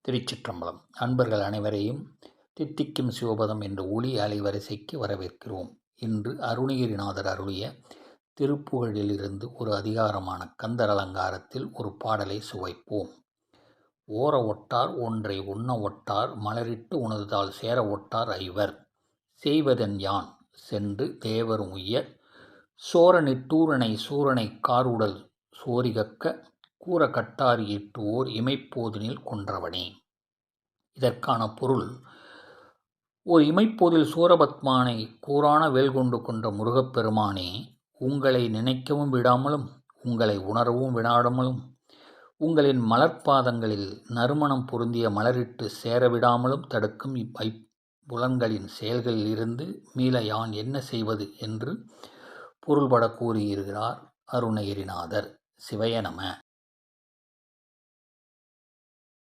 திருச்சிற்றம்பலம். அன்பர்கள் அனைவரையும் தித்திக்கும் சிவபதம் என்ற ஒளி அலைவரிசைக்கு வரவேற்கிறோம். இன்று அருணகிரிநாதர் அருளிய திருப்புகழிலிருந்து ஒரு அதிகாரமான கந்தர் அலங்காரத்தில் ஒரு பாடலை சுவைப்போம். ஓர ஒட்டார் ஒன்றை உண்ண ஒட்டார் மலரிட்டு உணர்ந்தால் சேர ஒட்டார் ஐவர் செய்வதன் யான் சென்று தேவர் உய்யர் சோர நிட்டூரனை சூரனை காருடல் சோரிகக்க கூற கட்டாரி ஈட்டுவோர் இமைப்போதினில் கொன்றவனே. இதற்கான பொருள்: ஓர் இமைப்போதில் சூரபத்மானை கூரான வேல் கொண்டு கொன்ற முருகப்பெருமானே, உங்களை நினைக்கவும் விடாமலும் உங்களை உணரவும் விடாமலும் உங்களின் மலர்பாதங்களில் நறுமணம் பொருந்திய மலரிட்டு சேரவிடாமலும் தடுக்கும் புலன்களின் செயல்களில் இருந்து மீள யான் என்ன செய்வது என்று பொருள்பட கூறியிருக்கிறார் அருணகிரிநாதர். சிவய நம.